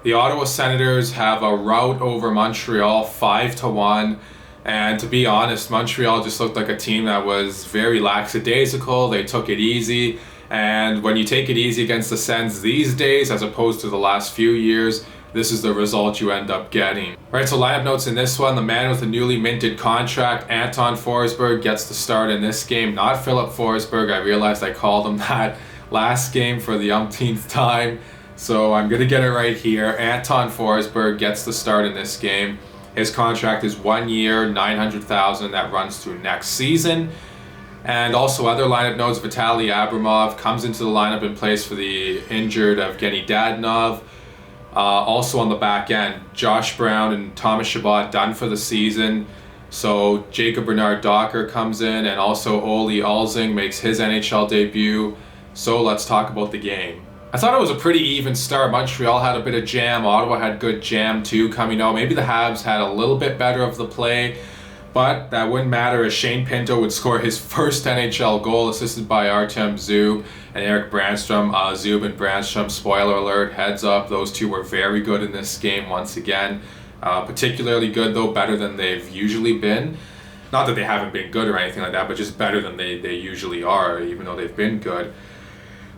The Ottawa Senators have a rout over Montreal 5-1. And to be honest, Montreal just looked like a team that was very lackadaisical. They took it easy. And when you take it easy against the Sens these days, as opposed to the last few years, this is the result you end up getting. All right, so lineup notes in this one. The man with a newly minted contract, Anton Forsberg, gets the start in this game. Not Philip Forsberg. I realized I called him that last game for the umpteenth time. So I'm going to get it right here. Anton Forsberg gets the start in this game. His contract is 1 year, $900,000. That runs through next season. And also other lineup notes, Vitaly Abramov comes into the lineup in place for the injured Evgeny Dadonov. Also on the back end, Josh Brown and Thomas Chabot done for the season. So Jacob Bernard-Docker comes in, and also Ole Alzing makes his NHL debut. So let's talk about the game. I thought it was a pretty even start. Montreal had a bit of jam. Ottawa had good jam too coming out. Maybe the Habs had a little bit better of the play, but that wouldn't matter as Shane Pinto would score his first NHL goal, assisted by Artem Zub and Eric Brandstrom. Zub and Brandstrom, spoiler alert, heads up, those two were very good in this game once again. Particularly good though, better than they've usually been. Not that they haven't been good or anything like that, but just better than they usually are, even though they've been good.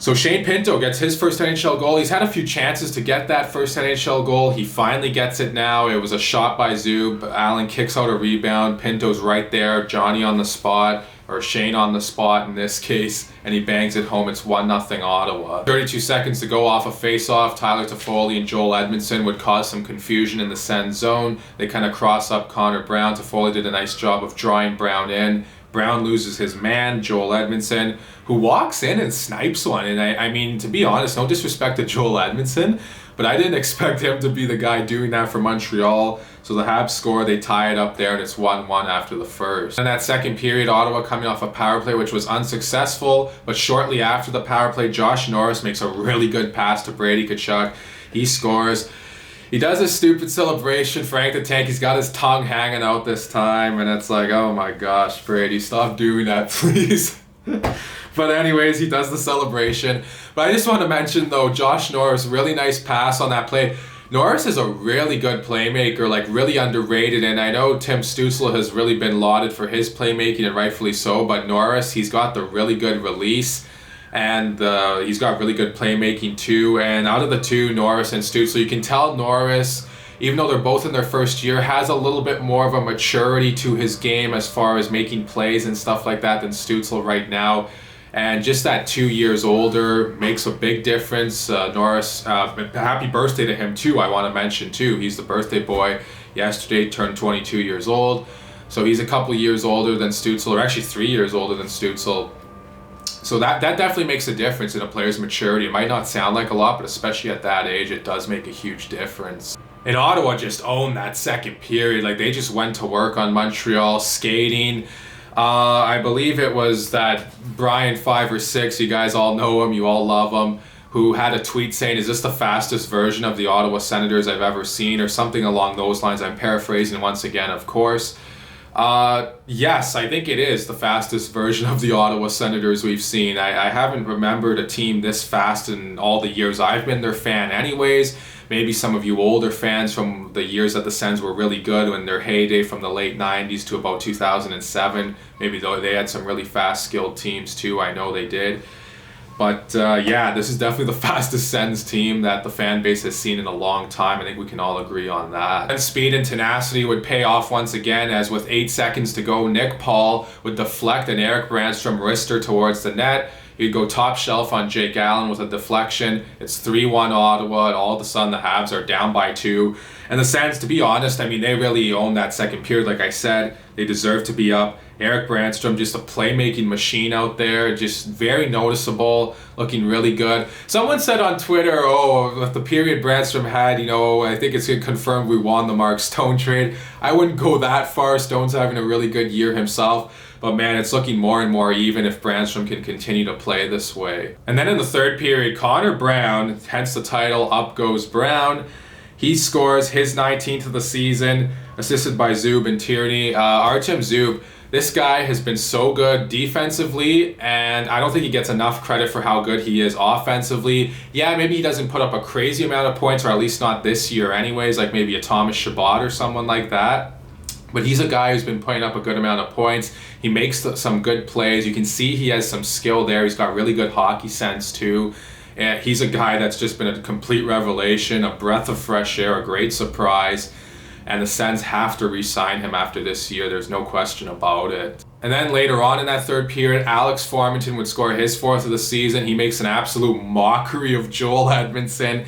So Shane Pinto gets his first NHL goal. He's had a few chances to get that first NHL goal. He finally gets it now. It was a shot by Zub. Allen kicks out a rebound. Pinto's right there. Johnny on the spot, or Shane on the spot in this case, and he bangs it home. It's 1-0 Ottawa. 32 seconds to go off a face-off. Tyler Toffoli and Joel Edmondson would cause some confusion in the Sens zone. They kind of cross up Connor Brown. Toffoli did a nice job of drawing Brown in. Brown loses his man, Joel Edmondson, who walks in and snipes one. And I mean, to be honest, no disrespect to Joel Edmondson, but I didn't expect him to be the guy doing that for Montreal. So the Habs score, they tie it up there, and it's 1-1 after the first. In that second period, Ottawa coming off a power play, which was unsuccessful, but shortly after the power play, Josh Norris makes a really good pass to Brady Tkachuk. He scores. He does his stupid celebration. Frank the Tank, he's got his tongue hanging out this time, and it's like, oh my gosh, Brady, stop doing that, please. But anyways, he does the celebration. But I just want to mention, though, Josh Norris, really nice pass on that play. Norris is a really good playmaker, like really underrated, and I know Tim Stützle has really been lauded for his playmaking, and rightfully so, but Norris, he's got the really good release. And he's got really good playmaking too. And out of the two, Norris and Stützle, you can tell Norris, even though they're both in their first year, has a little bit more of a maturity to his game as far as making plays and stuff like that than Stützle right now. And just that 2 years older makes a big difference. Norris, happy birthday to him too, I want to mention too. He's the birthday boy. Yesterday turned 22 years old. So he's a couple years older than Stützle, or actually 3 years older than Stützle. So that definitely makes a difference in a player's maturity. It might not sound like a lot, but especially at that age, it does make a huge difference. And Ottawa just owned that second period. Like, they just went to work on Montreal, skating. I believe it was that Brian 5 or 6, you guys all know him, you all love him, who had a tweet saying, is this the fastest version of the Ottawa Senators I've ever seen, or something along those lines. I'm paraphrasing once again, of course. Yes, I think it is the fastest version of the Ottawa Senators we've seen. I haven't remembered a team this fast in all the years I've been their fan anyways. Maybe some of you older fans from the years that the Sens were really good, when their heyday from the late 90s to about 2007. Maybe they had some really fast, skilled teams too. I know they did. But yeah, this is definitely the fastest Sens team that the fan base has seen in a long time. I think we can all agree on that. And speed and tenacity would pay off once again, as with 8 seconds to go, Nick Paul would deflect an Eric Brandstrom wrister towards the net. He'd go top shelf on Jake Allen with a deflection. It's 3-1 Ottawa, and all of a sudden the Habs are down by 2. And the Sens, to be honest, I mean, they really owned that second period. Like I said, they deserve to be up. Eric Brandstrom, just a playmaking machine out there, just very noticeable, looking really good. Someone said on Twitter, oh, the period Brandstrom had, I think it's confirmed we won the Mark Stone trade. I wouldn't go that far. Stone's having a really good year himself. But man, it's looking more and more even if Brandstrom can continue to play this way. And then in the third period, Connor Brown, hence the title, Up Goes Brown. He scores his 19th of the season, assisted by Zub and Tierney. Artem Zub, This guy has been so good defensively, and I don't think he gets enough credit for how good he is offensively. Yeah, maybe he doesn't put up a crazy amount of points, or at least not this year anyways, like maybe a Thomas Chabot or someone like that. But he's a guy who's been putting up a good amount of points. He makes some good plays. You can see he has some skill there. He's got really good hockey sense too. And he's a guy that's just been a complete revelation, a breath of fresh air, a great surprise. And the Sens have to re-sign him after this year. There's no question about it. And then later on in that third period, Alex Formenton would score his fourth of the season. He makes an absolute mockery of Joel Edmondson.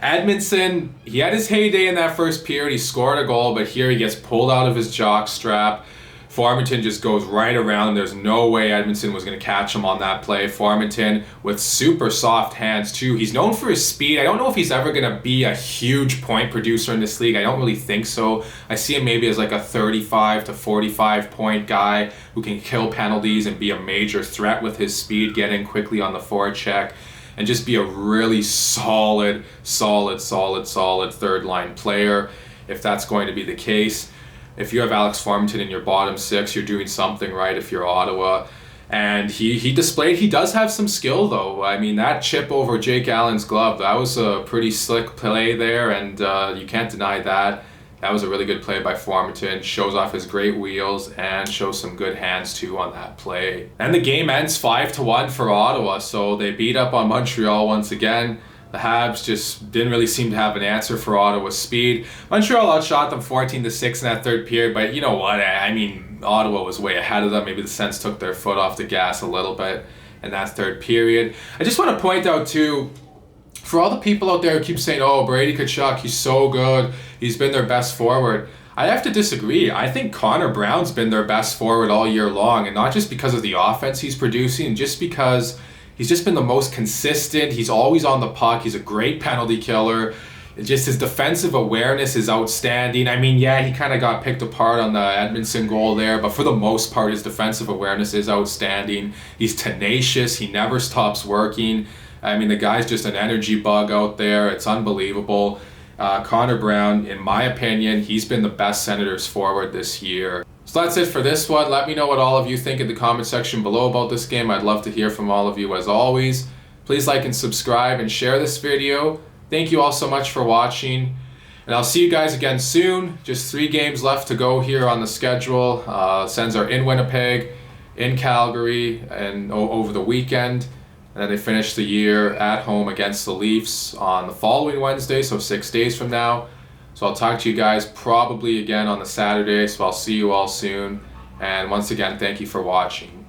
Edmondson, he had his heyday in that first period. He scored a goal, but here he gets pulled out of his jock strap. Formenton just goes right around him. There's no way Edmondson was going to catch him on that play. Formenton with super soft hands too. He's known for his speed. I don't know if he's ever going to be a huge point producer in this league. I don't really think so. I see him maybe as like a 35 to 45 point guy who can kill penalties and be a major threat with his speed, get in quickly on the forecheck, and just be a really solid third line player if that's going to be the case. If you have Alex Formenton in your bottom six, you're doing something right if you're Ottawa. And he displayed, he does have some skill though. I mean, that chip over Jake Allen's glove, that was a pretty slick play there, and you can't deny that. That was a really good play by Formenton. Shows off his great wheels and shows some good hands too on that play. And the game ends 5-1 for Ottawa, so they beat up on Montreal once again. The Habs just didn't really seem to have an answer for Ottawa's speed. Montreal outshot them 14-6 in that third period, but you know what? I mean, Ottawa was way ahead of them. Maybe the Sens took their foot off the gas a little bit in that third period. I just want to point out too, for all the people out there who keep saying, oh, Brady Tkachuk, he's so good, he's been their best forward. I have to disagree. I think Connor Brown's been their best forward all year long, and not just because of the offense he's producing, just because he's just been the most consistent. He's always on the puck. He's a great penalty killer. Just his defensive awareness is outstanding. I mean, yeah, he kind of got picked apart on the Edmondson goal there, but for the most part, his defensive awareness is outstanding. He's tenacious. He never stops working. I mean, the guy's just an energy bug out there. It's unbelievable. Connor Brown, in my opinion, he's been the best Senators forward this year. So that's it for this one. Let me know what all of you think in the comment section below about this game. I'd love to hear from all of you as always. Please like and subscribe and share this video. Thank you all so much for watching. And I'll see you guys again soon. Just 3 games left to go here on the schedule. Sens are in Winnipeg, in Calgary, and over the weekend. And then they finish the year at home against the Leafs on the following Wednesday, so 6 days from now. So I'll talk to you guys probably again on the Saturday, so I'll see you all soon. And once again, thank you for watching.